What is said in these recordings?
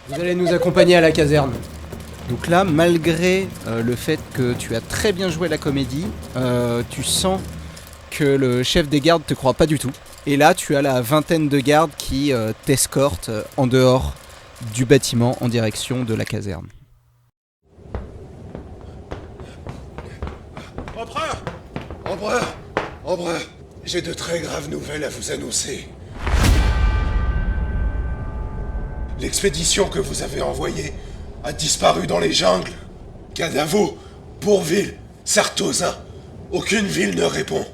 Vous allez nous accompagner à la caserne. Donc là, malgré le fait que tu as très bien joué la comédie, tu sens que le chef des gardes te croit pas du tout. Et là, tu as la vingtaine de gardes qui t'escortent en dehors du bâtiment en direction de la caserne. Empereur, j'ai de très graves nouvelles à vous annoncer. L'expédition que vous avez envoyée a disparu dans les jungles. Kadavo, Bourville, Sartosa, aucune ville ne répond.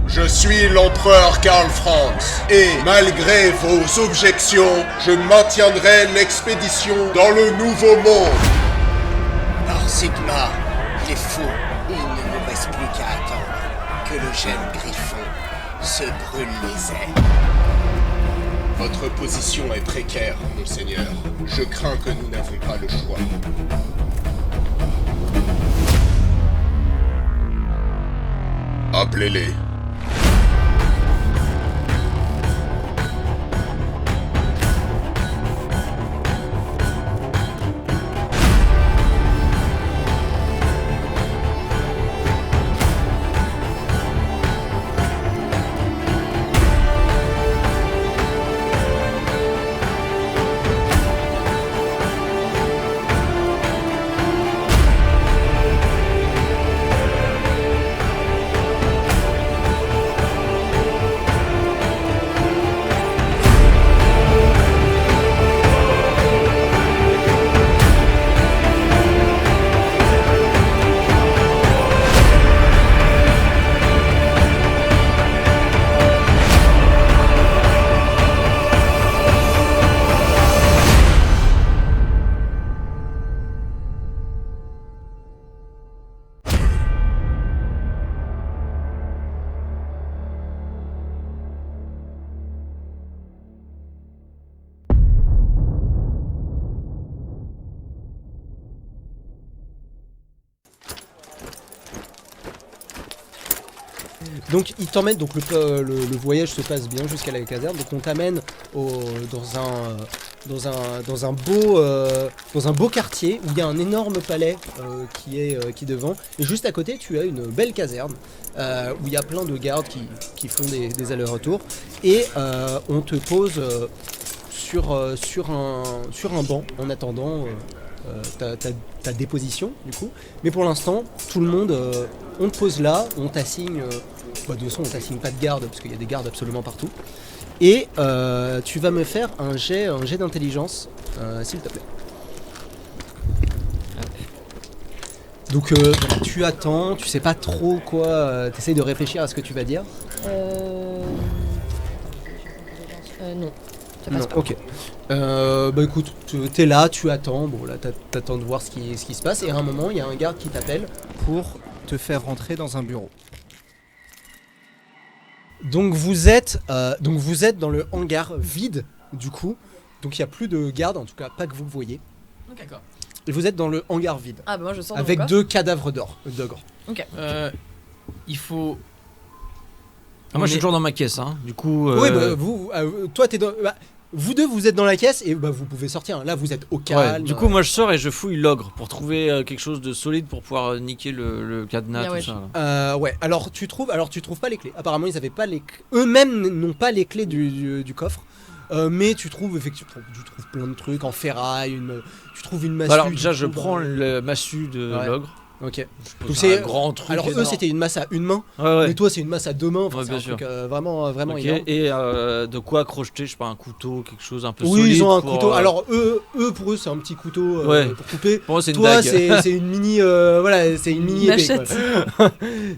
Je suis l'empereur Karl Franz, et malgré vos objections, je maintiendrai l'expédition dans le Nouveau Monde. Par Sigma, il est faux, il ne nous reste plus qu'à attendre que le jeune Griffon se brûle les ailes. Votre position est précaire, monseigneur. Je crains que nous n'avons pas le choix. Appelez-les. Donc ils t'emmènent, donc le voyage se passe bien jusqu'à la caserne, donc on t'amène dans un beau quartier où il y a un énorme palais qui est devant, et juste à côté tu as une belle caserne où il y a plein de gardes qui font des allers-retours, et on te pose sur un banc en attendant ta déposition du coup. Mais pour l'instant tout le monde, on te pose là, on t'assigne, de toute façon on t'assigne pas de garde parce qu'il y a des gardes absolument partout, et tu vas me faire un jet d'intelligence s'il te plaît. Donc tu attends, tu sais pas trop quoi, t'essayes de réfléchir à ce que tu vas dire. Non, ça passe pas. Ok. Écoute, t'es là, tu attends, bon là t'attends de voir ce qui se passe, et à un moment il y a un garde qui t'appelle. Pour te faire rentrer dans un bureau. Donc vous êtes dans le hangar vide du coup, donc il n'y a plus de garde, en tout cas pas que vous voyez. Ok, d'accord. Et vous êtes dans le hangar vide. Ah bah moi je sors avec de mon 2 cadavres d'ogres. Ok. Il faut... moi je suis toujours dans ma caisse, hein. Du coup... Oui, toi t'es dans... vous deux vous êtes dans la caisse, et vous pouvez sortir, hein. Là vous êtes au calme. Ouais, du coup moi je sors et je fouille l'ogre pour trouver quelque chose de solide pour pouvoir niquer le cadenas, tout ça. Ouais, alors tu trouves pas les clés. Apparemment ils avaient pas les clés. Eux-mêmes n'ont pas les clés du coffre. Mais tu trouves effectivement plein de trucs en ferraille, tu trouves une massue. Alors déjà je prends le massue de l'ogre. Ok. Donc c'est un grand truc. Alors énorme. eux c'était une masse à une main, ouais. mais toi c'est une masse à 2 mains. Enfin, Ouais, c'est bien un sûr. truc vraiment Ok, énorme. et de quoi crocheter, je sais pas, un couteau, quelque chose un peu Oui, solide. ils ont un pour, couteau. Alors eux pour eux c'est un petit couteau pour couper. Pour moi c'est une Toi dague. c'est une mini c'est une mini épée, quoi.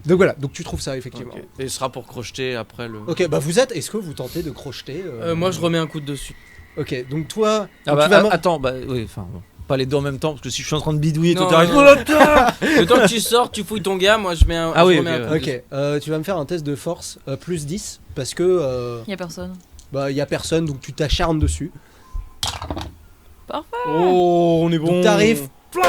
Donc voilà, donc tu trouves ça effectivement. Ok. Et ce sera pour crocheter après le... Ok, est-ce que vous tentez de crocheter Moi je remets un coup de dessus. Ok, donc toi Ah donc bah tu vas attends, oui, enfin bon. Pas les deux en même temps, parce que si je suis en train de bidouiller, Non, toi t'arrives. non. Oh là là. Le temps que tu sors, tu fouilles ton gars, moi je mets un. Ah je oui, remets ok, un coup de dessus. Ok, tu vas me faire un test de force plus 10 parce que Y'a personne. y a personne, donc tu t'acharnes dessus. Parfait. Oh, on est bon. Donc t'arrives, plam,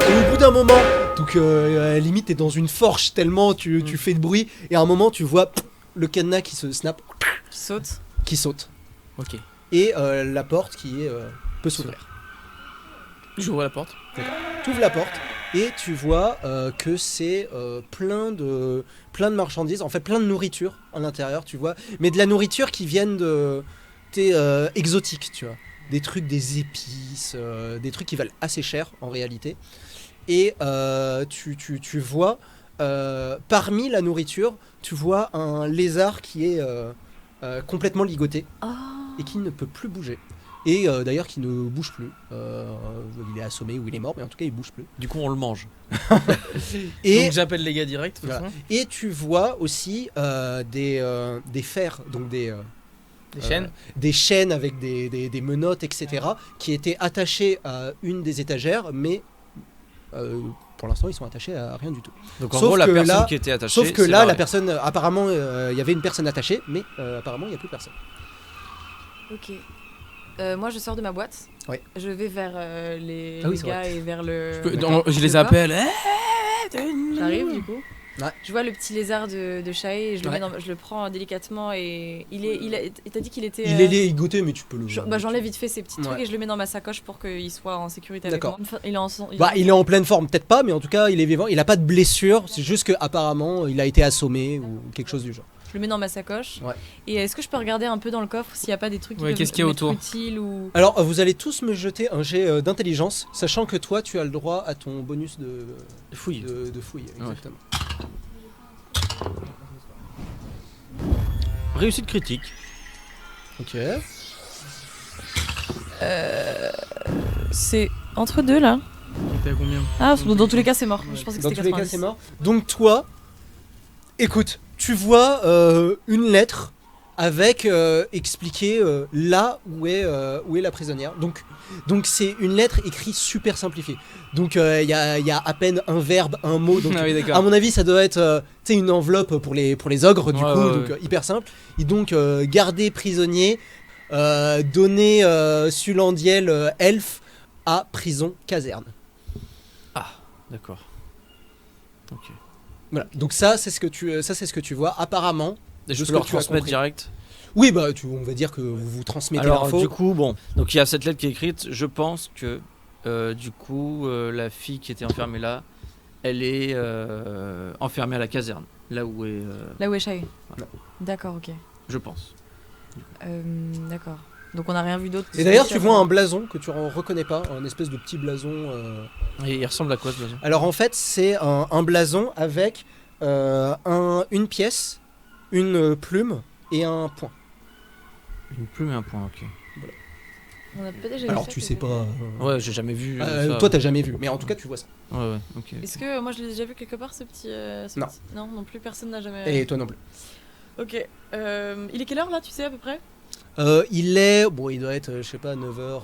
et au bout d'un moment, donc limite t'es dans une forge tellement tu fais de bruit, et à un moment tu vois le cadenas qui se snap, Saute. qui saute, Ok. et la porte qui est peut s'ouvrir. J'ouvre la porte. Tu ouvres la porte et tu vois que c'est plein de marchandises, en fait plein de nourriture à l'intérieur, tu vois, mais de la nourriture qui viennent de exotiques, tu vois, des trucs, des épices, des trucs qui valent assez cher en réalité. Et tu vois parmi la nourriture, tu vois un lézard qui est complètement ligoté et qui ne peut plus bouger. Et d'ailleurs qui ne bouge plus. Il est assommé ou il est mort, mais en tout cas il bouge plus. Du coup, on le mange. Et, Donc j'appelle les gars direct. De toute voilà. façon. Et tu vois aussi des fers, donc Des chaînes. des chaînes avec des menottes, etc., qui étaient attachées à une des étagères, mais pour l'instant ils sont attachés à rien du tout. Donc en Sauf gros, la que personne là- qui était attachée. Sauf que c'est là, barré. la personne, apparemment, il y avait une personne attachée, mais apparemment il n'y a plus personne. Ok. Moi, je sors de ma boîte. Ouais. Je vais vers les Ah oui, les c'est gars et vers le. Je les le appelle. J'arrive du coup. Ouais. Je vois le petit lézard de Shae et je le, Ouais. je le prends délicatement et t'as dit qu'il était. Il est ligoté, mais tu peux le. J'enlève vite fait ces petits trucs Ouais. et je le mets dans ma sacoche pour qu'il soit en sécurité avec D'accord. moi. Il est en son- Bah, il est en pleine forme, peut-être pas, mais en tout cas, il est vivant. Il a pas de blessure, c'est juste que apparemment, il a été assommé ou quelque chose du genre. Je le mets dans ma sacoche. Ouais. Et est-ce que je peux regarder un peu dans le coffre s'il n'y a pas des trucs qui Ouais, peuvent qu'est-ce qu'il y a m'être autour utiles ou. Alors, vous allez tous me jeter un jet d'intelligence, sachant que toi, tu as le droit à ton bonus de Fouille. de fouille, exactement. Réussite critique. Ok. C'est entre deux là. T'es à combien? Ah, dans tous les cas, c'est mort. Je pensais que Dans c'était tous les cas, 90. c'est mort. Donc toi, écoute, tu vois une lettre avec expliqué là où est la prisonnière. Donc c'est une lettre écrite super simplifiée. Donc il y a à peine un verbe, un mot. Donc Ah oui, d'accord. à mon avis, ça doit être tu sais, une enveloppe pour les ogres du Ouais, coup, ouais, donc ouais. hyper simple. Et donc garder prisonnier, donner Sulandiel elfe à prison caserne. D'accord. Ok. Voilà. Donc ça c'est ce que tu vois apparemment. Et je De ce peux que leur tu as transmettre compris. direct. Oui bah on va dire que vous transmettez Alors l'info. du coup, bon, donc il y a cette lettre qui est écrite. Je pense que du coup, la fille qui était enfermée là, elle est enfermée à la caserne, là où est. Là où est Shae. Voilà. D'accord, ok. Je pense. D'accord. Donc on n'a rien vu d'autre. Et d'ailleurs, tu vois un blason que tu ne reconnais pas, un espèce de petit blason. Et il ressemble à quoi ce blason? Alors en fait, c'est un blason avec une pièce, une plume et un point. Une plume et un point, ok. On a peut-être déjà vu Alors ça, tu ce sais jeu. pas. Ouais, j'ai jamais vu. ça. Toi, t'as jamais vu, mais en tout cas, tu vois ça. Ouais, ouais, ok. Est-ce que moi je l'ai déjà vu quelque part ce petit. Non. Non, non plus, personne n'a jamais. Et toi non plus. Ok. Il est quelle heure là, tu sais à peu près? Il doit être, je sais pas, 9h.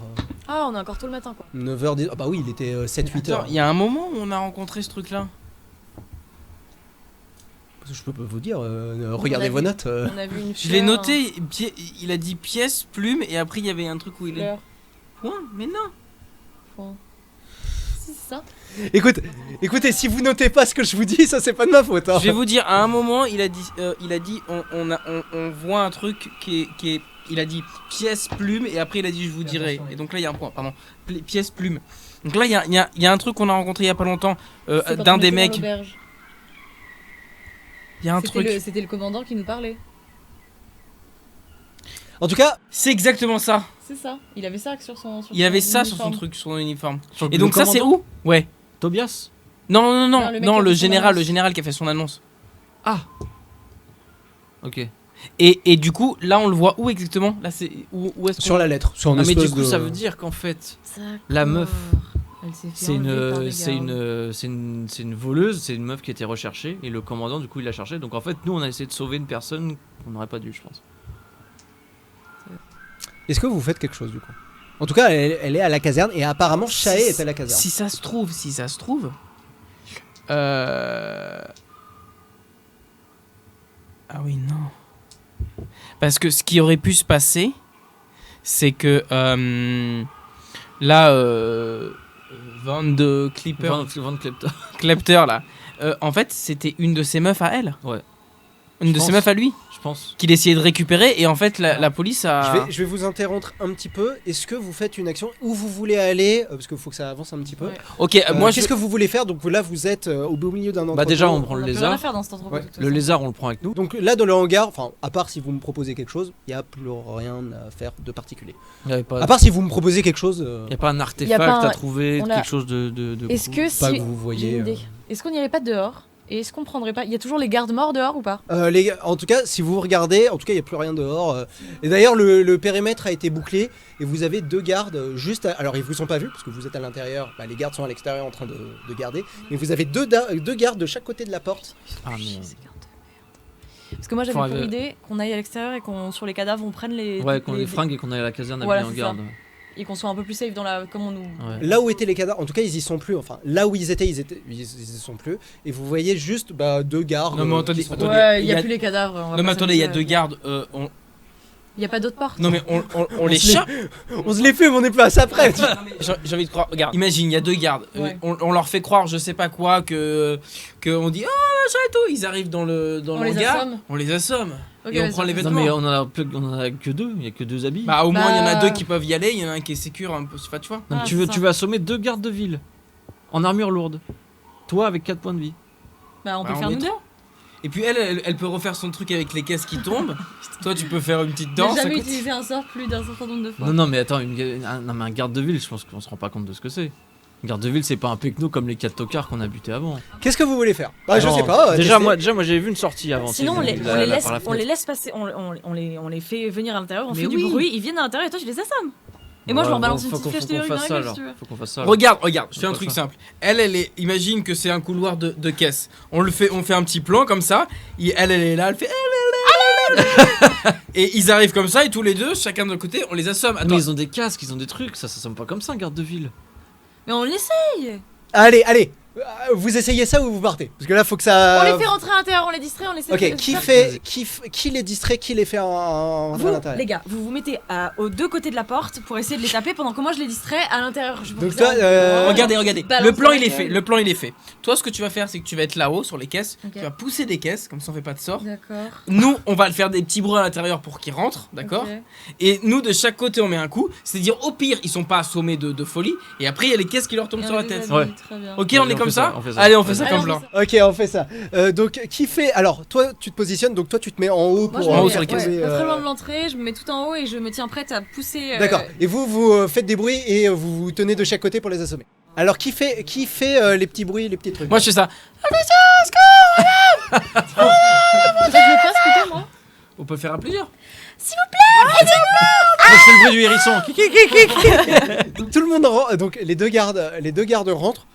Ah, on est encore tôt le matin quoi. 9h10. Ah bah oui, il était 7-8 Attends, heures. il y a un moment où on a rencontré ce truc-là. Je peux pas vous dire, regardez a vos vu- notes. On a vu une Je l'ai fleur, noté, il a dit pièce, plume, et après il y avait un truc où un il est. fleur, Point, mais non. point. Si, c'est ça. Écoutez, si vous notez pas ce que je vous dis, ça c'est pas de ma faute. Hein. Je vais vous dire, à un moment, il a dit on voit un truc qui est. Il a dit pièce, plume, et après il a dit je vous dirai. Et donc là il y a un point, pardon. Pièce, plume. Donc là il y a un truc qu'on a rencontré il y a pas longtemps, C'est quand d'un on des était dans mecs. l'auberge. Il y a un truc. C'était le commandant qui nous parlait. En tout cas, C'est exactement ça. C'est ça. Il avait ça sur son. Il avait ça sur son uniforme. truc, sur son uniforme. Sur Et le donc ça c'est commandant où? Ouais. Tobias? Non, Non, le mec qui a le fait son annonce. général qui a fait son annonce. Ah. Ok. Et du coup, là on le voit où exactement? Là c'est où est-ce sur la lettre, sur une Ah, mais espèce du coup, de. ça veut dire qu'en fait, D'accord. La meuf. Elle s'est fait c'est enlever par des une voleuse, c'est une meuf qui était recherchée et le commandant du coup il l'a cherchée. Donc en fait nous on a essayé de sauver une personne qu'on n'aurait pas dû, je pense. Est-ce que vous faites quelque chose du coup? En tout cas, elle est à la caserne et apparemment Shae est à la caserne. Si ça se trouve. Ah oui, non. Parce que ce qui aurait pu se passer, c'est que là, Van de Clipper, Van Klepter. Klepter là, en fait, c'était une de ses meufs à elle. Une de ses meufs à lui Je pense. qu'il essayait de récupérer et en fait la police a. Je vais vous interrompre un petit peu. Est-ce que vous faites une action où vous voulez aller parce qu'il faut que ça avance un petit peu. Ouais. Ok, moi Qu'est-ce que vous voulez faire? Donc là, vous êtes au beau milieu d'un entrepôt. Bah déjà, on prend On le a plus rien à lézard. faire dans cet entrepôt. Ouais. de toute Le façon. lézard, on le prend avec nous. Donc là, dans le hangar, enfin, à part si vous me proposez quelque chose, il n'y a plus rien à faire de particulier. Il n'y avait pas, À part si vous me proposez quelque chose, y a pas un Y a artefact pas un- à trouver, on a- quelque chose de Est-ce cool. que pas si. que vous J'ai voyez. une idée. Est-ce qu'on n'irait pas dehors? Et est-ce qu'on prendrait pas. Il y a toujours les gardes morts dehors ou pas? Les gars, en tout cas, si vous regardez, en tout cas, il n'y a plus rien dehors. Et d'ailleurs, le périmètre a été bouclé et vous avez deux gardes juste. Alors, ils vous ont pas vus parce que vous êtes à l'intérieur. Bah, les gardes sont à l'extérieur en train de garder. Mais vous avez deux gardes de chaque côté de la porte. Ah non. Ces gardes de merde. Parce que moi j'avais Faut pour arriver- idée qu'on aille à l'extérieur et qu'on sur les cadavres on prenne les. Ouais, qu'on les fringue et qu'on aille à la caserne Voilà, habillés en c'est ça. garde. Et qu'on soit un peu plus safe dans la. Comme on nous. Ouais. Là où étaient les cadavres, en tout cas, ils y sont plus. Enfin, là où ils y sont plus. Et vous voyez juste deux gardes. Non, mais attendez, qui sont- attendez. Ouais, il il y y a a- plus les cadavres. on va Non pas mais attendez, il y a s'amuser deux gardes. Il y a pas d'autres portes. Non mais on les se les- chape. On se les fait, mais on n'est pas à ça près. J'ai envie de croire. Regarde, imagine, il y a deux gardes. Ouais. On leur fait croire, je sais pas quoi, que on dit machin et tout. Ils arrivent dans le On les hangar, assomme. on les assomme Ok, et on vas-y. prend les Non vêtements. mais on en a que deux, il y a que deux habits. Bah au moins il y en a Bah- deux qui peuvent y aller. Il y en a un qui est sécure un peu, enfin, tu vois. Non, mais Ah, tu veux c'est ça. tu veux assommer deux gardes de ville en armure lourde. Toi avec 4 points de vie. Bah on peut Bah, le on faire est deux. trois. Et puis elle peut refaire son truc avec les caisses qui tombent. Toi tu peux faire une petite J'ai danse. jamais à côté. utilisé un sort plus d'un certain nombre de fois. Non mais attends, non, mais un garde de ville, je pense qu'on se rend pas compte de ce que c'est. Un garde de ville, c'est pas un pecno comme les 4 tocards qu'on a buté avant. Qu'est-ce que vous voulez faire? Bah, je Non, sais pas. Déjà testez. moi j'avais vu une sortie avant. Sinon, c'est on la- les la- laisse, par la on les fenêtre. laisse passer, on les fait venir à l'intérieur, on Mais fait du oui. bruit, ils viennent à l'intérieur et toi tu les assommes. Et moi je Ouais, leur balance faut une petite qu'on- flèche faut de qu'on rue dans fasse la ça, gueule si tu alors. veux. Faut qu'on fasse ça. Regarde, je fais un Faut truc faire ça. simple. Elle imagine que c'est un couloir de caisse. On fait un petit plan comme ça. Elle est là, elle fait. Et ils arrivent comme ça et tous les deux, chacun de leur côté, on les assomme. Mais Attends, ils ont des casques, ils ont des trucs, ça sonne pas comme ça un garde de ville. Mais on l'essaye. Allez. Vous essayez ça ou vous partez? Parce que là, faut que ça. On les fait rentrer à l'intérieur, on les distrait, on les essaie Ok, de qui faire- qui les distrait, qui les fait rentrer à Vous, l'intérieur? les gars, vous vous mettez aux deux côtés de la porte pour essayer de les taper pendant que moi je les distrais à l'intérieur. Je Donc toi, regardez. Balance Le plan la il est gueule. fait. Le plan il est fait. Toi, ce que tu vas faire, c'est que tu vas être là-haut sur les caisses. Ok. Tu vas pousser des caisses, comme ça on fait pas de sort. D'accord. Nous, on va le faire des petits bruits à l'intérieur pour qu'ils rentrent, d'accord? Ok. Et nous, de chaque côté, on met un coup. C'est-à-dire, au pire, ils sont pas assommés de folie. Et après, il y a les caisses qui leur tombent Et sur on la les tête. habille, Ouais. Très bien. Ok, Vas-y, on est on comme fait ça, ça, on fait ça. Allez, on fait ça Allez, comme on plan. fait ça. Ok, on fait ça. Donc, qui fait. Alors, toi, tu te positionnes, donc toi, tu te mets en haut Moi pour. je me en haut mets sur les caisses. pas très loin de l'entrée, je me mets tout en haut et je me tiens prête à pousser. D'accord. Et vous faites des bruits et vous vous tenez de chaque côté pour les assommer. Alors, qui fait les petits bruits, les petits trucs? Moi, je fais ça. Tu veux que je le fasse plutôt moi? On peut le faire à plusieurs. Moi je fais le bruit du hérisson. Donc, tout le monde rentre. Donc, les deux gardes rentrent.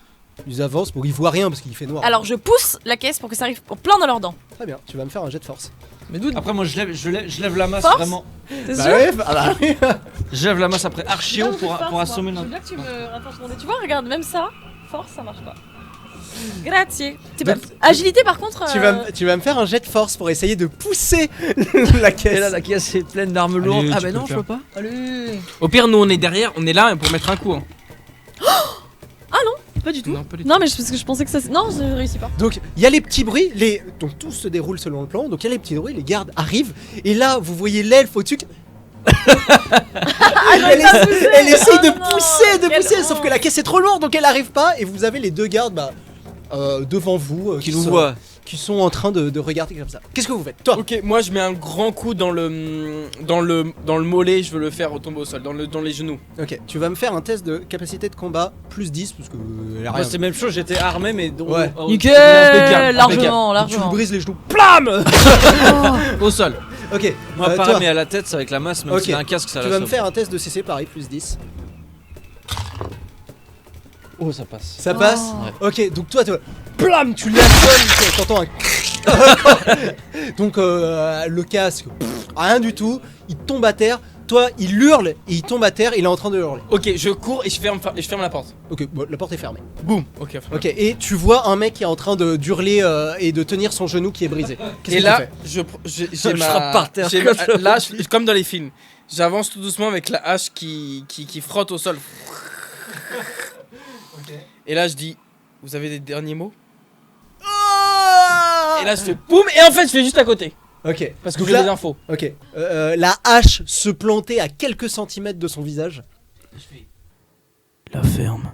Ils avancent. Bon, ils voient rien parce qu'il fait noir. Alors je pousse la caisse pour que ça arrive pour plein dans leurs dents. Très bien. Tu vas me faire un jet de force. Mais d'où Après moi je lève la masse Force vraiment. T'es Bah sûr? ouais, bah oui. Je lève la masse après archi haut Non, pour je force, assommer moi. Je notre. veux bien que tu me rapproches mon nez. Tu vois, regarde, même ça, force, ça marche pas. Grazie. Agilité par contre. Tu vas me faire un jet de force pour essayer de pousser la Et caisse. là la caisse est pleine d'armes lourdes. Allez, Ah tu bah peux non le je faire. vois pas. Allez. Au pire, nous, on est derrière, on est là pour mettre un coup. Hein. Pas du tout. Non, pas du tout. Non, mais parce que je pensais que ça. Non, je réussis pas. Donc il y a les petits bruits, donc tout se déroule selon le plan. Donc il y a les petits bruits, les gardes arrivent et là vous voyez l'elfe au-dessus. Elle essaye de Oh non, pousser, quelle sauf que honte. la caisse est trop lourde donc elle arrive pas et vous avez les deux gardes devant vous Qui nous voit. qui sont en train de regarder comme ça. Qu'est-ce que vous faites? Toi. Ok, moi je mets un grand coup dans le mollet, je veux le faire tomber au sol, dans les genoux. Ok, tu vas me faire un test de capacité de combat plus 10 parce que elle a Moi rien. c'est même chose, j'étais armé mais donc. Ouais. oh, Nickel. impeccable, Largement, Donc, tu lui largement. brises les genoux. Plam. Au sol. Ok. Moi toi, pareil mais à la tête c'est avec la masse même Ok. s'il a un casque ça tu la vas me sauve. faire un test de CC pareil plus 10. Oh ça passe. Ça passe. Oh. Ok, donc toi, plam, tu l'assommes, t'entends un. Donc le casque, rien du tout. Il tombe à terre. Toi, il hurle et il tombe à terre. Il est en train de hurler. Ok, je cours et je ferme la porte. Ok, bon, la porte est fermée. Boum. Ok. Ok, et tu vois un mec qui est en train d'hurler et de tenir son genou qui est brisé. Qu'est-ce Et que là, tu fais j'ai Je ma. frappe par terre j'ai comme ma- ça. là, comme dans les films, j'avance tout doucement avec la hache qui frotte au sol. Et là, je dis, vous avez des derniers mots? Et là, je fais boum, et en fait, je fais juste à côté. Ok. Parce que Donc j'ai là- des infos. Ok. La hache se plantait à quelques centimètres de son visage. La ferme.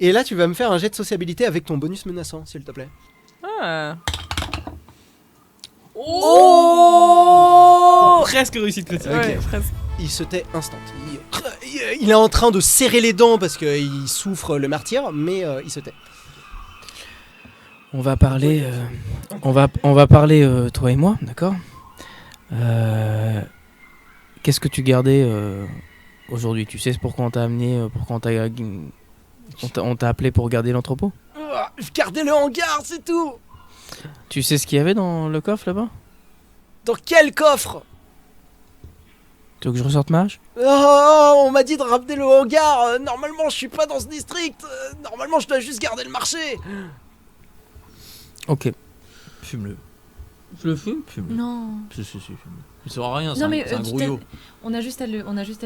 Et là, tu vas me faire un jet de sociabilité avec ton bonus menaçant, s'il te plaît. Ah. Oh Presque réussite critique. Ouais, presque. Il se tait instant. Il est en train de serrer les dents parce qu'il souffre le martyr, mais il se tait. On va parler, on va parler toi et moi, d'accord. Qu'est-ce que tu gardais aujourd'hui? Tu sais pourquoi on t'a amené, pourquoi on t'a appelé pour garder l'entrepôt? Gardez le hangar, c'est tout. Tu sais ce qu'il y avait dans le coffre là-bas? Dans quel coffre? Tu veux que je ressorte ma hache? Oh, on m'a dit de ramener le hangar. Normalement, je suis pas dans ce district. Normalement, je dois juste garder le marché. Ok. Fume-le. Je le fume? Fume-le. Non. Si, fume-le. Il sera rien, c'est Non un, mais c'est un grouillot. on a juste à le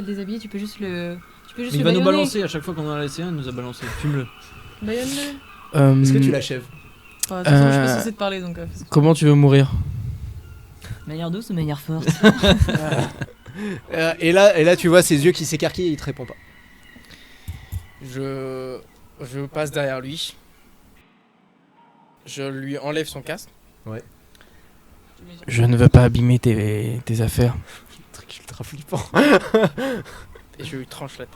déshabiller, tu peux juste le Mais le il va nous bâillonner. balancer à chaque fois qu'on en a laissé un, il nous a balancé. Fume-le. Baillonne-le. Est-ce que tu l'achèves? Enfin, de toute façon, je suis pas censée te parler donc. Comment tu veux mourir? Manière douce ou manière forte? Et là, tu vois ses yeux qui s'écarquillent et il te répond pas. Je passe derrière lui. Je lui enlève son casque. Ouais. Je ne veux pas abîmer tes affaires. Truc ultra flippant. Et je lui tranche la tête.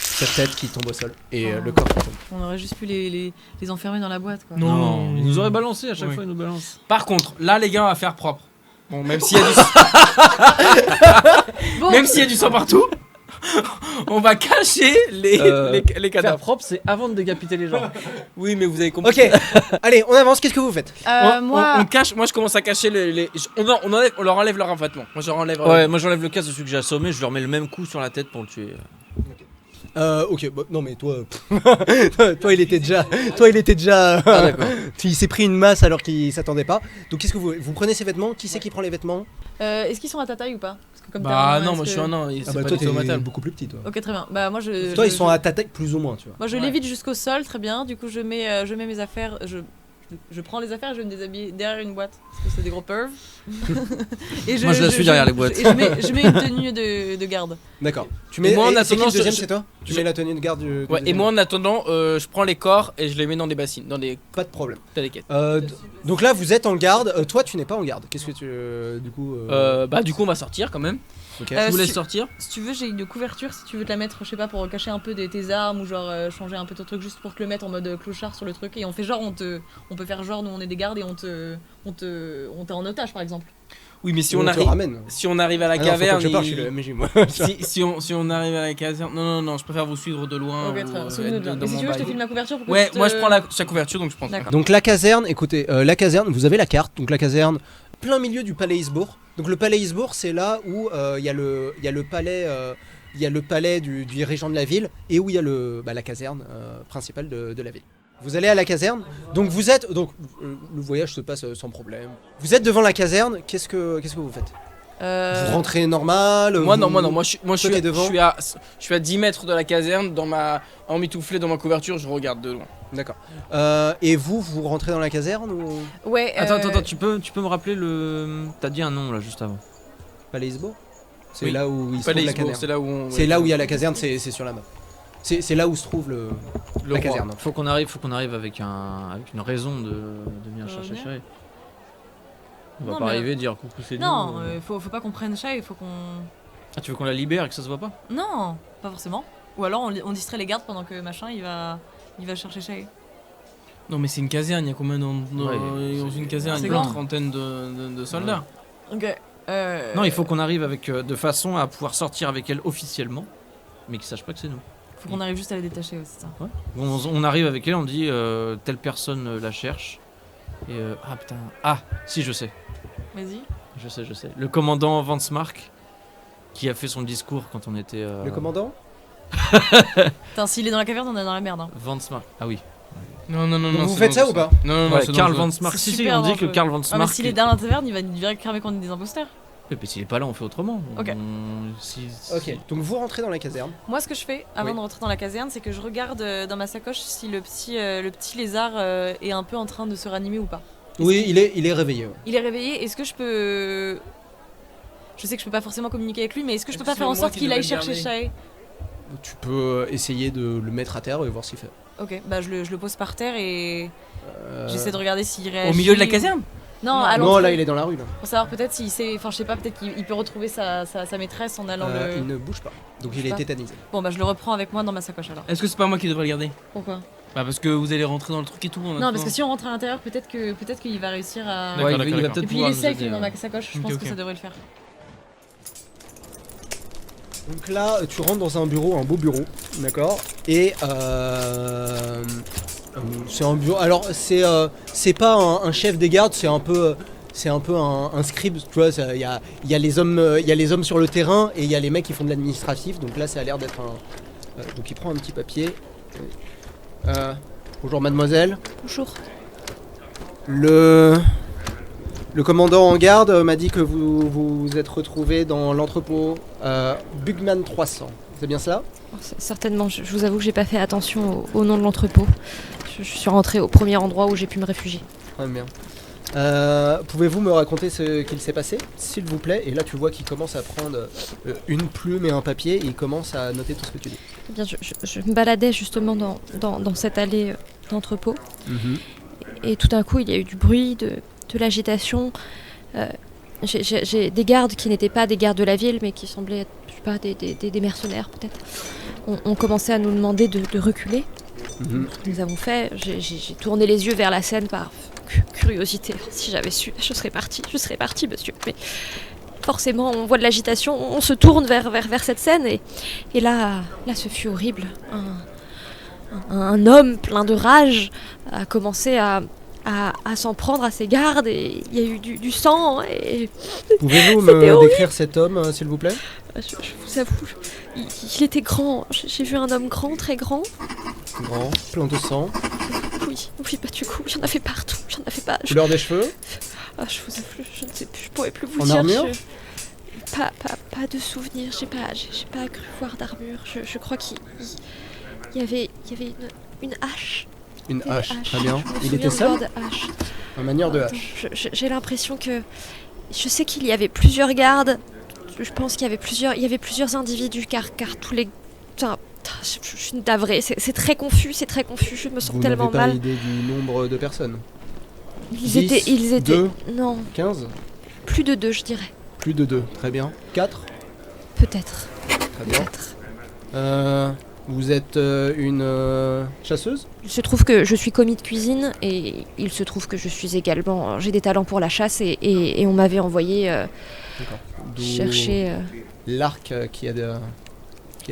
Sa tête qui tombe au sol et le corps qui tombe. On aurait juste pu les enfermer dans la boîte quoi. Non. Il nous aurait balancé à chaque Oui. fois, il nous balance. Par contre, là les gars, on va faire propre. Bon, même s'il y a du Bon, même s'il y a du sang partout, on va cacher les Faire cadavres. propre, c'est avant de décapiter les gens. Oui, mais vous avez compris. Ok, allez, on avance. Qu'est-ce que vous faites? moi, on cache. Moi, je commence à cacher on leur enlève leur vêtements. Moi, je leur enlève. Ouais, moi j'enlève le casque de celui que j'ai assommé, je lui remets le même coup sur la tête pour le tuer. Ok, bah, non mais toi, toi il était déjà, Ah d'accord. il s'est pris une masse alors qu'il s'attendait pas. Donc qu'est-ce que vous prenez ses vêtements? Qui c'est qui prend les vêtements? est-ce qu'ils sont à ta taille ou pas? Parce que comme t'as Bah un non, masque- moi je suis un nain. C'est Ah bah pas toi du tout ma t'es taille. beaucoup plus petit toi. Ok très bien. Bah moi je. Toi je- ils sont à ta taille plus ou moins tu vois. Moi je Ouais. l'évite jusqu'au sol, très bien. Du coup je mets mes affaires, je prends les affaires et je vais me déshabiller derrière une boîte parce que c'est des gros pervs. Et Moi, je la suis derrière les boîtes. Et je mets une tenue de garde. D'accord. Tu Et mets. moi, en et c'est qui attendant, le deuxième je- c'est toi? Tu je- mets la tenue de garde du Ouais, et deuxième. moi en attendant, je prends les corps et je les mets dans des bassines, dans des Pas de problème. caisses. Donc là vous êtes en garde. Toi tu n'es pas en garde. Qu'est-ce que tu du coup? Bah du coup on va sortir quand même. Ok. Je vous laisse si- sortir. Si tu veux, j'ai une couverture si tu veux te la mettre, je sais pas, pour cacher un peu tes armes ou genre changer un peu ton truc juste pour te le mettre en mode clochard sur le truc. Et on fait genre, on peut faire genre, nous on est des gardes et on t'est en otage par exemple. Oui, mais si on on te arrive, ramène. si on arrive à la Ah non, faut pas caverne, que je parte, je suis le MJ moi. si on arrive à la caserne, non, je préfère vous suivre de loin. Ok, très bien. Souvenez-nous de là. dans Et si mon tu veux, je te bail. filme la couverture pour que Ouais, tu te- moi je prends sa couverture donc je prends. D'accord. Donc la caserne, écoutez, la caserne, vous avez la carte, donc la caserne, plein milieu du palais Isbourg. Donc le palais Isbourg, c'est là où il y a le palais du régent de la ville et où il y a la caserne principale de la ville. Vous allez à la caserne, donc le voyage se passe sans problème. Vous êtes devant la caserne, qu'est-ce que vous faites? Vous rentrez normal? Moi vous- non, moi je Toi, t'es devant. je suis à 10 mètres de la caserne emmitouflé dans ma couverture, je regarde de loin. D'accord. Et vous rentrez dans la caserne ou Ouais. Attends, tu peux me rappeler le. T'as dit un nom là juste avant. palais Isbourg? C'est Oui. là où il se Pas trouve les la Isbourg, caserne. c'est là où on. C'est là où il y a la caserne, c'est sur la map. C'est là où se trouve le la roi. caserne. Faut qu'on arrive avec une raison de venir chercher venir Chéri. On va Non, pas mais- arriver dire coucou c'est Non, nous. faut pas qu'on prenne chat, il faut qu'on. Ah tu veux qu'on la libère et que ça se voit pas? Non, pas forcément. Ou alors on distrait les gardes pendant que machin il va chercher chat. Non mais c'est une caserne, il y a combien dans une caserne? C'est Il y a une grand. trentaine de soldats. Ok. Non, il faut qu'on arrive avec de façon à pouvoir sortir avec elle officiellement, mais qu'ils sachent pas que c'est nous. Faut qu'on arrive juste à les détacher, ouais, c'est ça. On arrive avec elle, on dit telle personne la cherche. Et ah putain. Ah, si je sais. Vas-y. Je sais. Le commandant Vansmark qui a fait son discours quand on était. Le commandant? Putain, s'il est dans la caverne, on est dans la merde. Hein. Vansmark. Ah oui. Non. Donc vous c'est faites ça dangereux. ou pas? Non, Ouais, c'est Karl dangereux. Vansmark. C'est Si, super on dit que dangereux. Karl Ah, mais Vansmark. s'il est dans la taverne, il va direct cramer qu'on est des imposteurs. Mais s'il est pas là, on fait autrement. Ok. Ok, donc vous rentrez dans la caserne. Moi, ce que je fais avant Oui. de rentrer dans la caserne, c'est que je regarde dans ma sacoche si le petit lézard est un peu en train de se ranimer ou pas. Oui, il est réveillé. Ouais. Il est réveillé, est-ce que je peux... Je sais que je peux pas forcément communiquer avec lui, mais est-ce que je peux pas C'est faire en moi sorte qui qu'il aille devrais le chercher garder. Shae? Tu peux essayer de le mettre à terre et voir ce qu'il fait. Ok, bah je le pose par terre et Euh, j'essaie de regarder s'il réagit. Au milieu de la caserne. Non, à Non, l'entrée. là il est dans la rue. Là. Pour savoir peut-être s'il sait... Enfin, je sais pas, peut-être qu'il peut retrouver sa maîtresse en allant Il le... ne bouge pas. Donc Bouge il est pas. tétanisé. Bon, bah je le reprends avec moi dans ma sacoche alors. Est-ce que c'est pas moi qui devrais le garder? Pourquoi? Bah parce que vous allez rentrer dans le truc et tout. Non, parce que si on rentre à l'intérieur, peut-être qu'il va réussir à... D'accord, Ouais, d'accord, il va d'accord. peut-être Et puis il pouvoir est nous safe aider, dans ouais. ma sacoche, je Ok, pense ok. que ça devrait le faire. Donc là, tu rentres dans un bureau, un beau bureau, d'accord. Et c'est un bureau. Alors c'est pas un chef des gardes, c'est un peu un scribe, tu vois. Il y a les hommes sur le terrain et il y a les mecs qui font de l'administratif. Donc là, ça a l'air d'être un. Donc il prend un petit papier. Bonjour mademoiselle. Bonjour. Le commandant en garde m'a dit que vous vous êtes retrouvé dans l'entrepôt Bugman 300. C'est bien ça? Certainement, je vous avoue que j'ai pas fait attention au nom de l'entrepôt. Je suis rentrée au premier endroit où j'ai pu me réfugier. Très bien. Pouvez-vous me raconter ce qu'il s'est passé, s'il vous plaît? Et là, tu vois qu'il commence à prendre une plume et un papier et il commence à noter tout ce que tu dis. Eh bien, je me baladais justement dans cette allée d'entrepôt. Et tout d'un coup, il y a eu du bruit, de l'agitation. J'ai des gardes qui n'étaient pas des gardes de la ville, mais qui semblaient être, je sais pas, des mercenaires peut-être. On commençait à nous demander de reculer. Ce que nous avons fait. J'ai tourné les yeux vers la scène par curiosité. Si j'avais su, je serais partie, monsieur. Mais forcément, on voit de l'agitation, on se tourne vers cette scène et là, ce fut horrible. Un homme plein de rage a commencé à s'en prendre à ses gardes et il y a eu du sang et Pouvez-vous C'était me horrible. décrire cet homme, s'il vous plaît? je vous avoue, il était grand. J'ai vu un homme grand, très grand. Grand, plein de sang. Oui, bah du coup, il y en avait partout. J'en avais pas. Couleur des cheveux? Je vous avoue, je ne sais plus, je pourrais plus vous En dire. armure Pas de souvenirs. J'ai pas cru voir d'armure. Je crois qu'il y avait une hache. Une Des hache, haches. très bien. Je me Il souviens était de voir seul? de hache. En manière de Attends, hache. J'ai l'impression que... Je sais qu'il y avait plusieurs gardes. Je pense qu'il y avait plusieurs individus car tous les... Enfin, je suis navrée. C'est très confus, Je me sens Vous n'avez tellement pas mal. idée du nombre de personnes? Ils étaient... deux, Non, 15? plus de 2, je dirais. Plus de 2, très bien. 4? Peut-être. Très bien. Peut-être. Vous êtes une chasseuse? Il se trouve que je suis commis de cuisine et il se trouve que je suis également... J'ai des talents pour la chasse et on m'avait envoyé D'accord. D'où chercher... l'arc qui est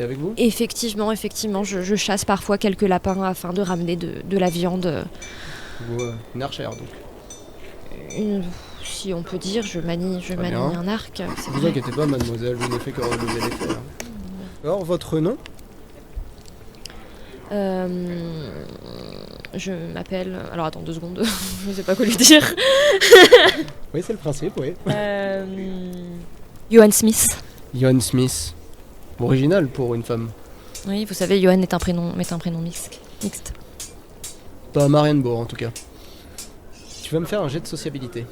avec vous? Effectivement, je chasse parfois quelques lapins afin de ramener de la viande. Vous, une archère donc. Si on peut dire, je manie bien. un arc. C'est Ne vous vrai. inquiétez pas, mademoiselle, je ne fais que relever les faits. Alors, votre nom? Je m'appelle... Alors attends 2 secondes, je ne sais pas quoi lui dire. Oui, c'est le principe, oui. Johan Smith. Johan Smith. Original pour une femme. Oui, vous savez, Johan est un prénom mixte. Pas Marienbourg en tout cas. Tu vas me faire un jet de sociabilité.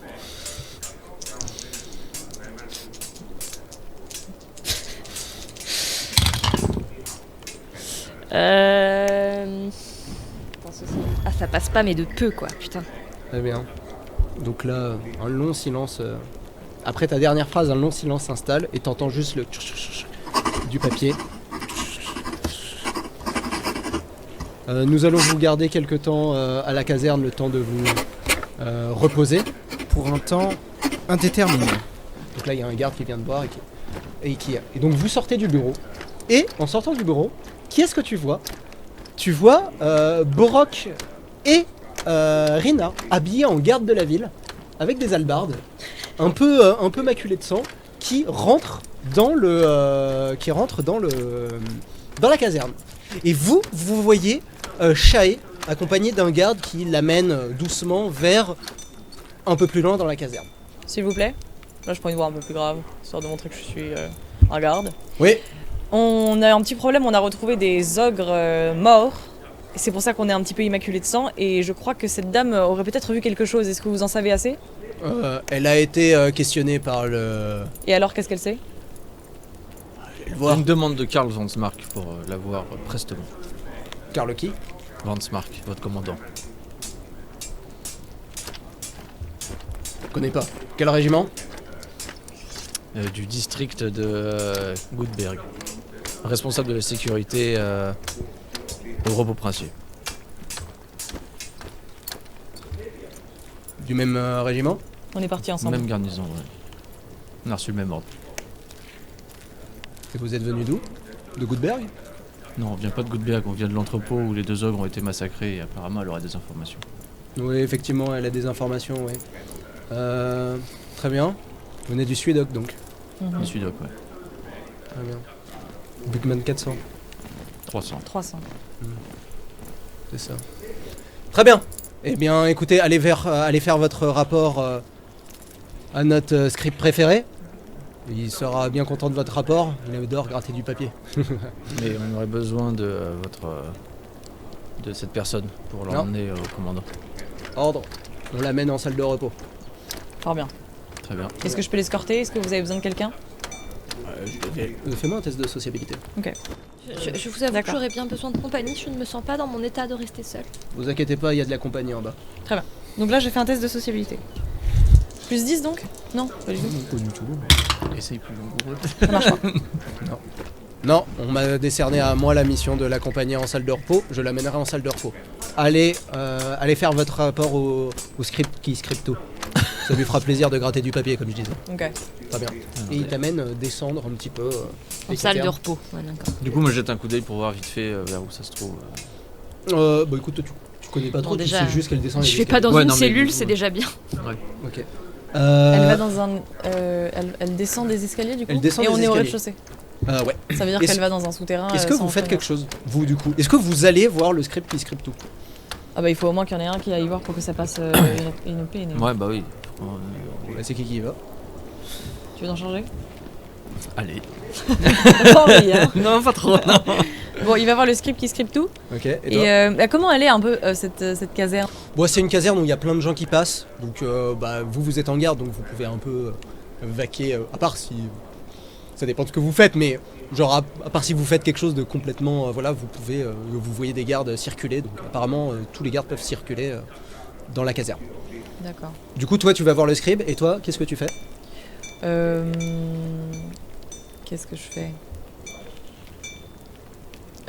Ah, ça passe pas, mais de peu, quoi, putain. Très bien. Donc là, un long silence. Après ta dernière phrase, un long silence s'installe et t'entends juste le du papier. Nous allons vous garder quelque temps à la caserne, le temps de vous reposer. Pour un temps indéterminé. Donc là, il y a un garde qui vient de boire et donc vous sortez du bureau. Et en sortant du bureau, qui est-ce que tu vois? Tu vois Borok et Rina habillés en garde de la ville avec des hallebardes, un peu maculés de sang, qui rentrent dans la caserne. Et vous voyez Shae accompagné d'un garde qui l'amène doucement vers un peu plus loin dans la caserne. S'il vous plaît. Là, je prends une voix un peu plus grave, histoire de montrer que je suis un garde. Oui. On a un petit problème, on a retrouvé des ogres morts c'est pour ça qu'on est un petit peu immaculé de sang. Et je crois que cette dame aurait peut-être vu quelque chose. Est-ce que vous en savez assez? Elle a été questionnée par le... Et alors, qu'est-ce qu'elle sait? Une demande de Karl Vansmark pour la voir prestement. Karl qui? Vansmark, votre commandant. Je connais pas. Quel régiment? Du district de Goodberg. Responsable de la sécurité au repos princier. Du même régiment? On est partis ensemble. Même garnison, ouais. On a reçu le même ordre. Et vous êtes venu d'où? De Goodberg? Non, on vient pas de Goodberg, on vient de l'entrepôt où les 2 ogres ont été massacrés et apparemment elle aurait des informations. Oui, effectivement, elle a des informations, oui. Très bien. Vous venez du Suédoc, donc. Mhm. Le Sudoc, ouais. Très bien. Bugman 400, 300. 300. c'est ça. Très bien. Eh bien, écoutez, allez faire votre rapport à notre script préféré. Il sera bien content de votre rapport. Il adore gratter du papier. Mais on aurait besoin de de cette personne pour Non. l'emmener au commandant. Ordre. On l'amène en salle de repos. Fort bien. Très bien. Est-ce que je peux l'escorter? Est-ce que vous avez besoin de quelqu'un? Fais-moi un test de sociabilité. Je vous avoue que D'accord. j'aurais bien besoin de compagnie, je ne me sens pas dans mon état de rester seule. Vous inquiétez pas, il y a de la compagnie en bas. Donc là, j'ai fait un test de sociabilité. Plus 10 donc? Non, pas du tout. Pas du tout. Essaye plus langoureux. Ça marche pas. Non, on m'a décerné à moi la mission de l'accompagner en salle de repos. Je l'amènerai en salle de repos. Allez faire votre rapport au script qui scripte tout. Ça lui fera plaisir de gratter du papier, comme je disais. Ok. Très bien. Et il t'amène descendre un petit peu. En les salle de casernes. repos. Ouais, d'accord. Du coup, moi, je jette un coup d'œil pour voir vite fait vers où ça se trouve. Bah écoute, tu connais pas Bon, trop, déjà, tu sais juste qu'elle descend. Je les vais pas dans Ouais, une non, mais cellule, du coup, c'est déjà bien. Ok. Elle va dans un. Elle descend des escaliers du coup. Elle descend et des on est au escaliers. rez-de-chaussée. Ouais. Ça veut dire Est-ce- qu'elle va dans un souterrain. Est-ce que sans vous faites prévenir. quelque chose, vous du coup? Est-ce que vous allez voir le script qui scripte tout? Ah bah il faut au moins qu'il y en ait un qui aille voir pour que ça passe une. Ouais, bah oui. Bah, c'est qui y va? Tu veux en changer? Allez. Pas envie, hein. Non, pas trop. Non. Bon, il va voir le script qui scripte tout. Ok. Et toi? Et bah, comment elle est un peu cette caserne? Bon, c'est une caserne où il y a plein de gens qui passent. Donc, bah, vous êtes en garde, donc vous pouvez un peu vaquer. À part si. Ça dépend de ce que vous faites, mais genre, à part si vous faites quelque chose de complètement. Voilà, vous pouvez. Vous voyez des gardes circuler. Donc, apparemment, tous les gardes peuvent circuler dans la caserne. D'accord. Du coup, toi, tu vas voir le scribe. Et toi, qu'est-ce que tu fais? Qu'est-ce que je fais?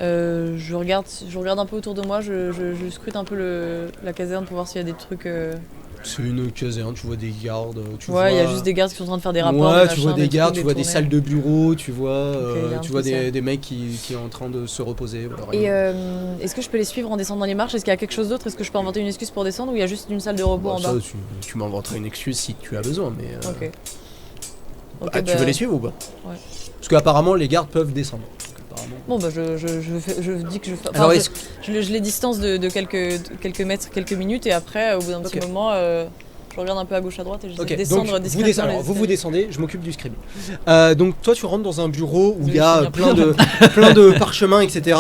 Je regarde un peu autour de moi, je scrute un peu la caserne pour voir s'il y a des trucs. C'est une caserne, tu vois des gardes. Ouais, il y a juste des gardes qui sont en train de faire des rapports. Ouais, des tu vois machins, des gardes, trucs, tu vois des tournées. salles de bureau, tu vois, il y a un tu vois truc ça. des mecs qui sont en train de se reposer. Voilà, Et rien. est-ce que je peux les suivre en descendant les marches? Est-ce qu'il y a quelque chose d'autre? Est-ce que je peux inventer une excuse pour descendre ou il y a juste une salle de repos Bon, en ça, bas? tu m'inventeras une excuse si tu as besoin, mais. Ok. Ok, Tu bah, veux les suivre ou pas? Ouais. Parce qu'apparemment les gardes peuvent descendre. Donc, apparemment. Bon bah je dis que je fais. Alors, Enfin, est-ce je les distance de quelques mètres, quelques minutes et après au bout d'un petit Ok. moment je regarde un peu à gauche à droite et j'essaie Ok, de descendre donc discrètement. vous descendez, je m'occupe du scribe. Donc toi tu rentres dans un bureau où Je il y a vais plein finir plein de parchemins, etc.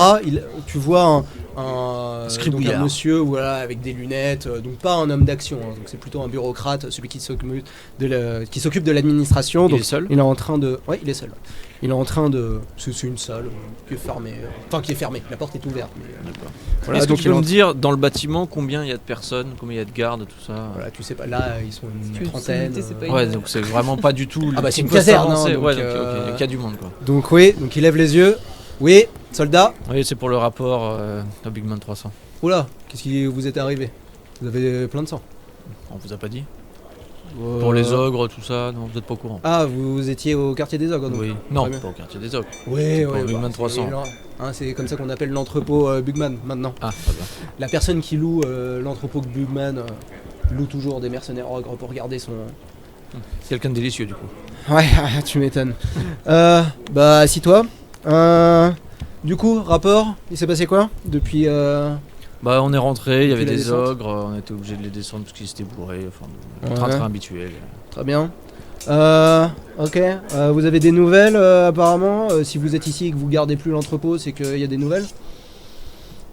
Tu vois un donc un Scribouillard. monsieur voilà, avec des lunettes, donc pas un homme d'action, hein, donc c'est plutôt un bureaucrate, celui qui s'occupe de l'administration. Il Donc est seul. il est en train de... Ouais, il est seul. Il est en train de... C'est une salle qui est fermée. Enfin, qui est fermée. La porte est ouverte. Mais, voilà, Est-ce que donc tu il peux est en- me dire dans le bâtiment combien il y a de personnes, combien il y a de gardes, tout ça? Voilà, tu sais pas. Là, ils sont une Tu veux trentaine. sauter, c'est pas Ouais, donc c'est vraiment pas du tout. Ah bah, c'est on une peut caserne, s'avancer. hein, donc, Ouais, donc ok, il y a du monde quoi. Donc oui, donc il lève les yeux. Oui, soldat. Oui, c'est pour le rapport de Big Man 300. Oula, qu'est-ce qui vous est arrivé? Vous avez plein de sang. On vous a pas dit? Pour les ogres, tout ça, non, vous êtes pas au courant? Ah, vous étiez au quartier des ogres donc. Oui. Non, Très bien. pas au quartier des ogres. Oui, pour oui. Big Man 300. C'est comme ça qu'on appelle l'entrepôt Bugman maintenant. Ah, très bien. La personne qui loue l'entrepôt Bugman loue toujours des mercenaires ogres pour garder son... Quelqu'un de délicieux du coup. Ouais, tu m'étonnes. Bah, assis-toi. Du coup, rapport, il s'est passé quoi depuis... Bah on est rentré, il y avait Depuis la des descente. ogres, on était obligé de les descendre parce qu'ils s'étaient bourrés, enfin le Ouais. train-train habituel. Très bien. Ok. Vous avez des nouvelles apparemment. Si vous êtes ici et que vous gardez plus l'entrepôt, c'est qu'il y a des nouvelles.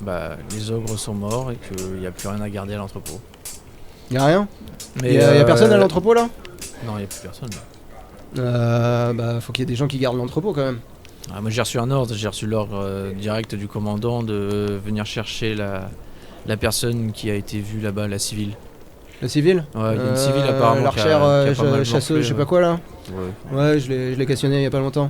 les ogres sont morts et qu'il n'y a plus rien à garder à l'entrepôt. Y'a rien? Mais Y'a personne à l'entrepôt là? Non, il n'y a plus personne. Faut qu'il y ait des gens qui gardent l'entrepôt quand même. Moi j'ai reçu l'ordre direct du commandant de venir chercher la personne qui a été vue là-bas, la civile. La civile? Ouais, il y a une civile apparemment. L'archère qui a pas mal chasseuse, morflé, je sais pas quoi là. Ouais, je l'ai questionné il y a pas longtemps.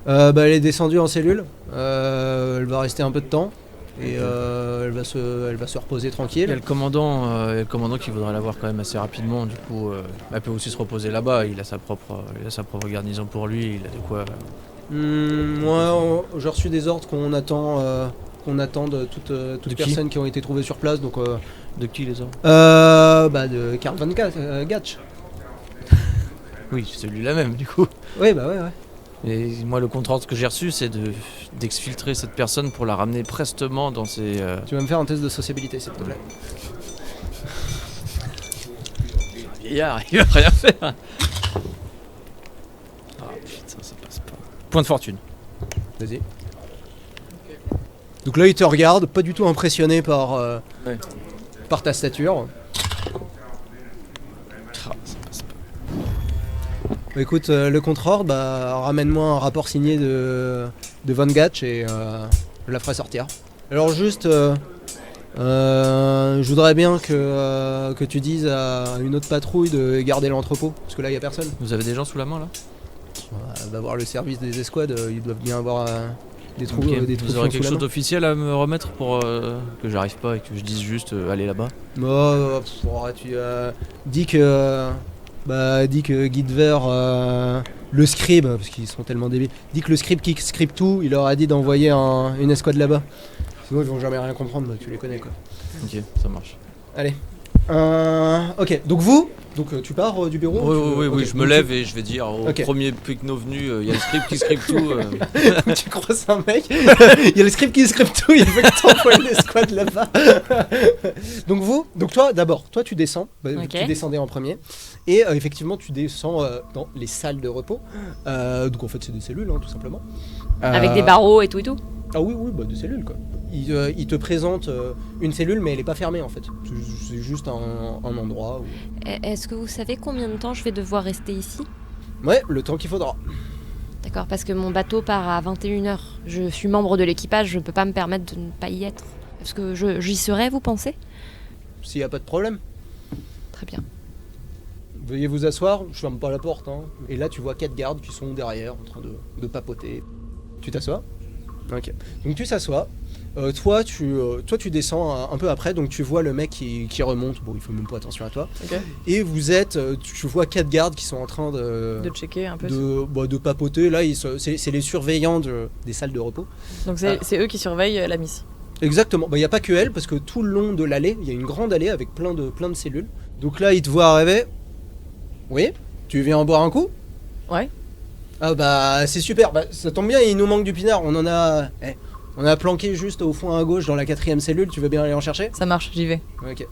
Elle est descendue en cellule. Elle va rester un peu de temps. Et elle va se reposer Il y a tranquille. le commandant qui voudrait la voir quand même assez rapidement. Du coup, elle peut aussi se reposer là-bas. Il a sa propre garnison pour lui. Il a de quoi. Moi, j'ai reçu des ordres qu'on attende toutes De qui personnes qui ont été trouvées sur place. Donc, De qui les ordres? de Karl Van Gatch. Oui, c'est celui-là même du coup. Oui, bah ouais. Et moi, le contre-ordre que j'ai reçu, c'est d'exfiltrer cette personne pour la ramener prestement dans ses. Tu vas me faire un test de sociabilité, s'il te plaît. Vieillard, il va rien faire. Ah putain, ça passe pas. Point de fortune. Vas-y. Donc là, il te regarde, pas du tout impressionné par ta stature. Ah, ça passe pas. Bah, écoute, le contre-ordre, ramène-moi un rapport signé de Van Gatch et je la ferai sortir. Alors juste, je voudrais bien que tu dises à une autre patrouille de garder l'entrepôt, parce que là, il n'y a personne. Vous avez des gens sous la main là? Va voir le service des escouades, ils doivent bien avoir des trous. Ok. Des trous Vous aurez sous quelque la chose main. d'officiel à me remettre pour que j'arrive pas et que je dise juste allez là-bas? Tu dis que Guidver, le scribe, parce qu'ils sont tellement débiles, dit que le scribe qui scribe tout, il leur a dit d'envoyer une escouade là-bas. Sinon ils vont jamais rien comprendre, tu les connais quoi. Ok, ça marche. Allez. Ok, donc tu pars du bureau? Oui, Ok, je me donc lève et je vais dire au Ok. premier picno venu, il y a le script qui script tout. tu croises un mec, il y a le scribe qui scribe tout, il veut que t'envoies une escouade là-bas. donc toi d'abord, tu descends, Ok. tu descendais en premier, et effectivement tu descends dans les salles de repos. Donc en fait c'est des cellules tout simplement. Avec des barreaux et tout et tout. Ah oui, des cellules quoi. Il te présente une cellule mais elle est pas fermée en fait. C'est juste un endroit où... Est-ce que vous savez combien de temps je vais devoir rester ici? Ouais, le temps qu'il faudra. D'accord, parce que mon bateau part à 21h. Je suis membre de l'équipage, je peux pas me permettre de ne pas y être. Est-ce que j'y serai, vous pensez? S'il y a pas de problème. Très bien. Veuillez vous asseoir, je ferme pas la porte. Et là, tu vois 4 gardes qui sont derrière en train de papoter. Tu t'assois? Ok. Donc tu s'assois. Toi, tu descends un peu après, donc tu vois le mec qui remonte. Bon, il faut même pas attention à toi. Ok. Et tu vois 4 gardes qui sont en train De checker un peu. de papoter. Là, c'est les surveillants des salles de repos. Donc c'est eux qui surveillent la miss. Exactement. Il n'y a pas que elle, parce que tout le long de l'allée, il y a une grande allée avec plein de cellules. Donc là, ils te voient arriver. Oui, tu viens en boire un coup? Ouais. Ah c'est super, ça tombe bien, il nous manque du pinard, on a planqué juste au fond à gauche dans la 4ème cellule, tu veux bien aller en chercher? Ça marche, j'y vais. Ok.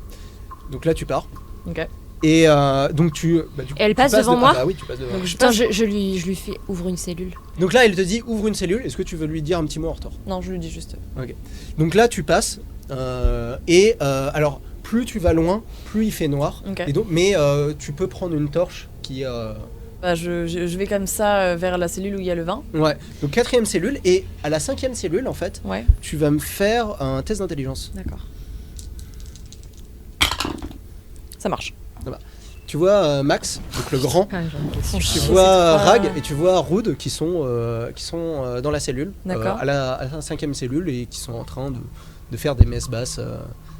Donc là tu pars. Ok. Et donc tu... Et elle passe devant moi? Ah oui, tu passes devant. Donc je Putain, passe. je lui fais ouvre une cellule. Donc là elle te dit ouvre une cellule, est-ce que tu veux lui dire un petit mot en retour? Non, je lui dis juste. Donc là tu passes, alors plus tu vas loin, plus il fait noir. Ok. Et donc, mais tu peux prendre une torche qui... Je vais comme ça vers la cellule où il y a le vin. Ouais, donc 4ème cellule, et à la 5ème cellule en fait, Ouais. tu vas me faire un test d'intelligence. D'accord. Ça marche. Tu vois Max, donc le grand, tu Tu vois Rag et tu vois Rood qui sont dans la cellule, D'accord. à la 5ème cellule, et qui sont en train de faire des messes basses.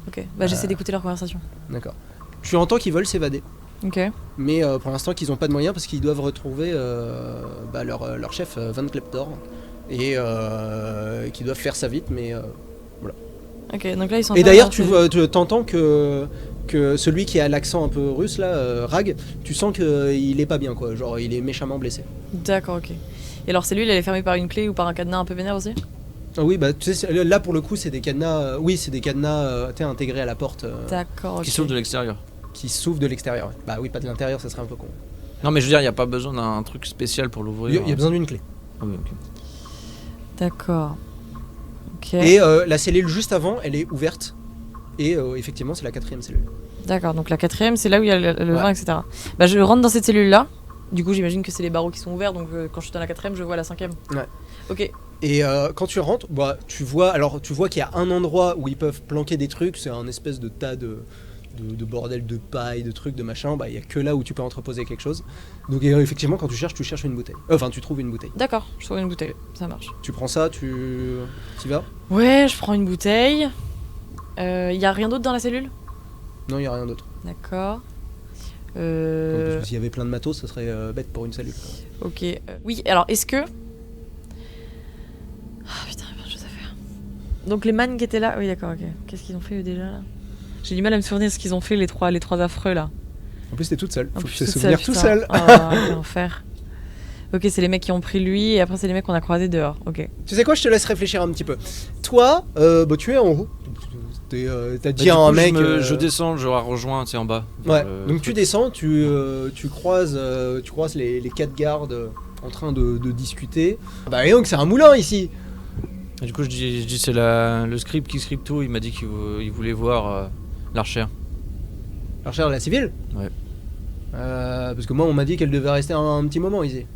Ok. J'essaie d'écouter leur conversation. D'accord. Tu entends qu'ils veulent s'évader, Ok. mais pour l'instant qu'ils n'ont pas de moyens parce qu'ils doivent retrouver leur chef Van Kleptor, et qu'ils doivent faire ça vite, mais... Ok. Donc là ils sont. Et d'ailleurs tu t'entends que celui qui a l'accent un peu russe là, Rag, tu sens qu'il est pas bien quoi, genre il est méchamment blessé. D'accord. Ok. Et leur cellule, elle est fermée par une clé ou par un cadenas un peu vénère aussi? Ah oui, tu sais, là pour le coup c'est des cadenas, c'est des cadenas intégrés à la porte, D'accord. Ok. Qui s'ouvre de l'extérieur. qui s'ouvrent de l'extérieur. Ouais. Bah oui, pas de l'intérieur, ça serait un peu con. Non, mais je veux dire, il n'y a pas besoin d'un truc spécial pour Il l'ouvrir. y a besoin d'une clé. Ah oui, ok. D'accord. Ok. Ok. Et la cellule juste avant, elle est ouverte. Et effectivement, c'est la 4e cellule. D'accord, donc la 4e, c'est là où il y a le Ouais. vin, etc. Bah, je rentre dans cette cellule-là. Du coup, j'imagine que c'est les barreaux qui sont ouverts, donc quand je suis dans la 4e, je vois la 5e. Ouais. Ok. Et quand tu rentres, bah, tu vois qu'il y a un endroit où ils peuvent planquer des trucs, c'est un espèce de tas de bordel de paille, de trucs, de machin, bah il y a que là où tu peux entreposer quelque chose. Donc effectivement quand tu cherches une bouteille. Enfin tu trouves une bouteille. D'accord, je trouve une bouteille, ça marche. Tu prends ça, tu y vas? Ouais, je prends une bouteille. Y a rien d'autre dans la cellule? Non, il y a rien d'autre. D'accord. Parce que s'il y avait plein de matos, ça serait bête pour une cellule. Quoi. Ok. Oui, alors est-ce que... Ah putain, il y a plein de choses à faire. Donc les man qui étaient là... Oui d'accord, ok. Qu'est-ce qu'ils ont fait eux déjà là? J'ai du mal à me souvenir de ce qu'ils ont fait les trois affreux là. En plus t'es toute seule, En faut plus, te toute souvenir seule, tout putain. seul. Ah, quel enfer. Ok, c'est les mecs qui ont pris lui et après c'est les mecs qu'on a croisés dehors. Ok. Tu sais quoi, je te laisse réfléchir un petit peu. Toi, bah, tu es en haut. T'as dit à un mec... Je descends, je rejoins, tu sais, en bas. Ouais, Le donc tu truc. descends, tu croises les 4 gardes en train de discuter. Bah et donc c'est un moulin ici. Et du coup, je dis c'est le script qui script tout. Il m'a dit qu'il voulait voir l'archère. L'archère de la civile? Ouais. Parce que moi on m'a dit qu'elle devait rester un petit moment ici.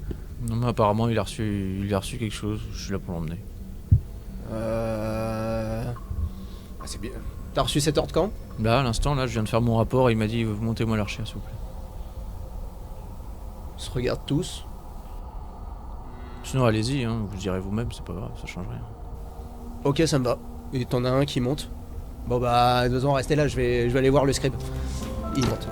Non, mais apparemment, il a reçu quelque chose. Je suis là pour l'emmener. Ah, c'est bien. T'as reçu cet ordre quand? Là, à l'instant, là, je viens de faire mon rapport. Et il m'a dit montez-moi l'archère, s'il vous plaît. Ils se regardent tous. Sinon, allez-y, hein, vous direz vous-même, c'est pas grave, ça change rien. Ok, ça me va. Et t'en as un qui monte. Bon bah, de toute façon, restez là, je vais aller voir le scribe. Il monte.